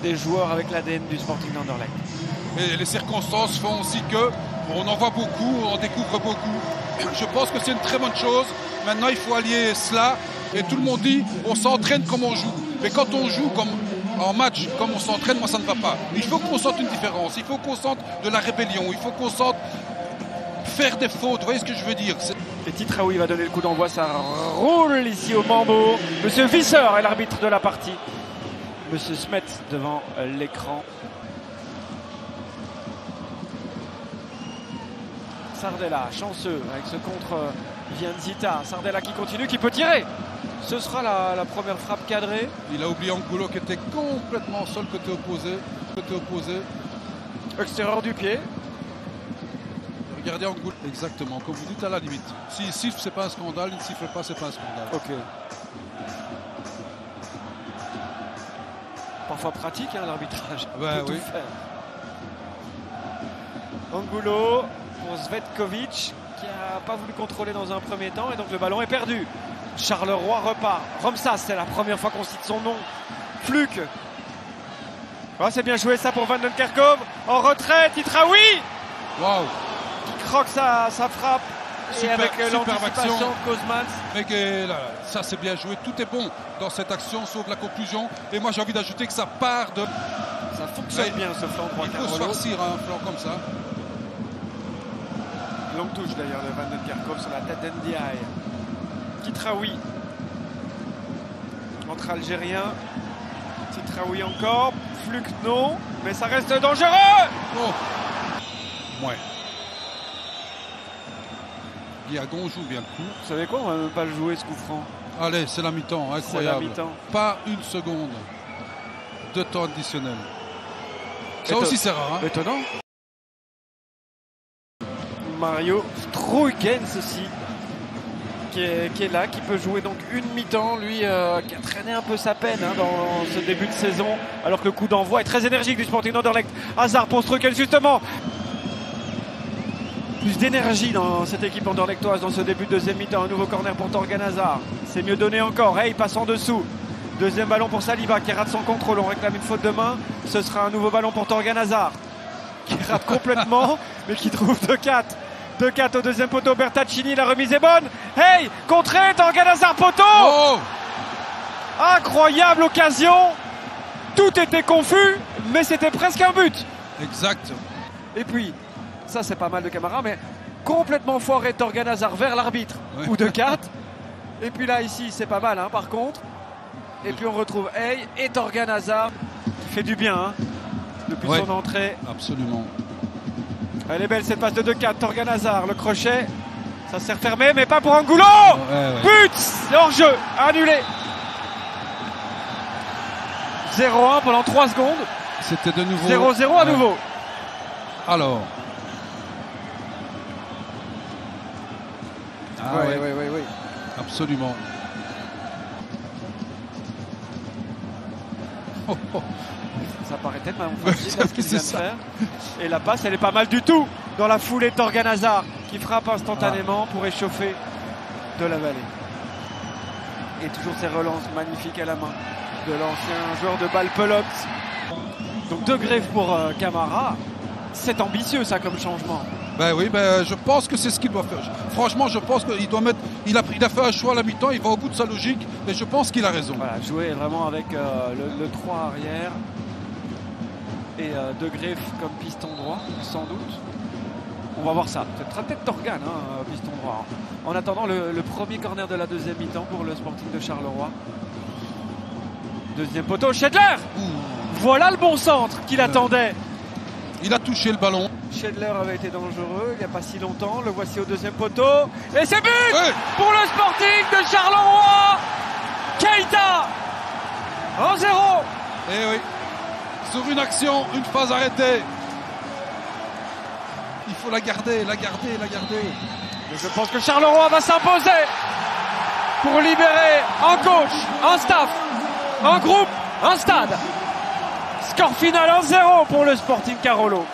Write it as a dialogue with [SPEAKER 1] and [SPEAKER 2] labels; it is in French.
[SPEAKER 1] des joueurs avec l'ADN du Sporting d'Anderlecht.
[SPEAKER 2] Et les circonstances font aussi que on en voit beaucoup, on en découvre beaucoup. Je pense que c'est une très bonne chose. Maintenant, il faut allier cela. Et tout le monde dit, on s'entraîne comme on joue. Mais quand on joue comme en match, comme on s'entraîne, moi, ça ne va pas. Il faut qu'on sente une différence. Il faut qu'on sente de la rébellion. Il faut qu'on sente faire des fautes. Vous voyez ce que je veux dire?
[SPEAKER 1] Et Titraoui va donner le coup d'envoi. Ça roule ici au Mambo. Monsieur Visser est l'arbitre de la partie. Monsieur Smet devant l'écran. Sardella, chanceux avec ce contre Vianzita. Sardella qui continue, qui peut tirer. Ce sera la première frappe cadrée.
[SPEAKER 2] Il a oublié Angulo qui était complètement seul côté opposé.
[SPEAKER 1] Extérieur du pied.
[SPEAKER 2] Regardez Angulo. Exactement, comme vous dites à la limite. S'il siffle, c'est pas un scandale. Il ne siffle pas, c'est pas un scandale.
[SPEAKER 1] Ok. Parfois pratique l'arbitrage.
[SPEAKER 2] Ouais,
[SPEAKER 1] tout
[SPEAKER 2] oui.
[SPEAKER 1] faire. Angulo pour Zvetkovic qui n'a pas voulu contrôler dans un premier temps et donc le ballon est perdu. Charleroi repart. Romsas, c'est la première fois qu'on cite son nom. Fluke. Oh, c'est bien joué ça pour Van den Kerkhove. En retrait, Titraoui.
[SPEAKER 2] Waouh.
[SPEAKER 1] Qui croque sa frappe. Et avec l'anticipation Kozmans.
[SPEAKER 2] Mais là, ça c'est bien joué. Tout est bon dans cette action sauf la conclusion. Et moi j'ai envie d'ajouter que ça part de...
[SPEAKER 1] Ça fonctionne bien ce flanc droit.
[SPEAKER 2] Il faut se farcir un flanc comme ça.
[SPEAKER 1] Longue touche d'ailleurs de Van den Kerkhove sur la tête d'Ndiaye. Titraoui. Entre Algériens. Titraoui encore. Fluke non. Mais ça reste dangereux.
[SPEAKER 2] Oh. Ouais. Diagon joue bien le coup.
[SPEAKER 1] Vous savez quoi, on va même pas le jouer ce coup franc.
[SPEAKER 2] Allez, c'est la mi-temps, incroyable.
[SPEAKER 1] C'est la mi-temps.
[SPEAKER 2] Pas une seconde de temps additionnel. Ça aussi c'est rare. Hein.
[SPEAKER 1] Étonnant. Mario Struikens aussi, qui est là, qui peut jouer donc une mi-temps. Lui qui a traîné un peu sa peine dans ce début de saison, alors que le coup d'envoi est très énergique du Sporting d'Anderlecht. Hazard pour Struikens justement. Plus d'énergie dans cette équipe anderlechtoise dans ce début de deuxième mi-temps. Un nouveau corner pour Torgan Hazard. C'est mieux donné encore. Hey, passe en dessous. Deuxième ballon pour Saliba qui rate son contrôle. On réclame une faute de main. Ce sera un nouveau ballon pour Torgan Hazard qui rate complètement mais qui trouve 2-4. 2-4 au deuxième poteau. Bertaccini, la remise est bonne. Hey, contré, Torgan Hazard poteau.
[SPEAKER 2] Oh,
[SPEAKER 1] incroyable occasion. Tout était confus, mais c'était presque un but.
[SPEAKER 2] exact.
[SPEAKER 1] Et puis, ça c'est pas mal de Camara, mais complètement foiré Torgan Hazard vers l'arbitre,
[SPEAKER 2] ouais.
[SPEAKER 1] Ou de 4. Et puis là, ici, c'est pas mal par contre. Et puis on retrouve Hey et Torgan Hazard qui fait du bien depuis son entrée.
[SPEAKER 2] Absolument.
[SPEAKER 1] Elle est belle cette passe de 2-4. Torgan Hazard, le crochet, ça s'est refermé, mais pas pour Angulo. But, c'est hors jeu, annulé. 0-1 pendant 3 secondes.
[SPEAKER 2] C'était de nouveau
[SPEAKER 1] 0-0 à nouveau.
[SPEAKER 2] Alors.
[SPEAKER 1] Oui.
[SPEAKER 2] Absolument.
[SPEAKER 1] Ça paraît tellement facile ce qu'il vient de faire. Et la passe, elle est pas mal du tout dans la foulée de Torgan Hazard qui frappe instantanément pour échauffer de la vallée. Et toujours ces relances magnifiques à la main de l'ancien joueur de balle pelote. Donc 2 griffes pour Camara. C'est ambitieux ça comme changement.
[SPEAKER 2] Ben oui, je pense que c'est ce qu'il doit faire. Franchement, je pense qu'il doit mettre. Il a fait un choix à la mi-temps, il va au bout de sa logique, mais je pense qu'il a raison.
[SPEAKER 1] Voilà, jouer vraiment avec le 3 arrière et 2 griffes comme piston droit, sans doute. On va voir ça. Ce sera peut-être Torgan, piston droit. En attendant le premier corner de la deuxième mi-temps pour le Sporting de Charleroi. Deuxième poteau, Schedler. Voilà le bon centre qu'il attendait.
[SPEAKER 2] Il a touché le ballon.
[SPEAKER 1] Schedler avait été dangereux il n'y a pas si longtemps. Le voici au deuxième poteau. Et c'est but pour le Sporting de Charleroi. Keita 1-0.
[SPEAKER 2] Eh oui. Sur une action, une phase arrêtée. Il faut la garder.
[SPEAKER 1] Mais je pense que Charleroi va s'imposer pour libérer un coach, un staff, un groupe, un stade. Score final 1-0 pour le Sporting Carolo.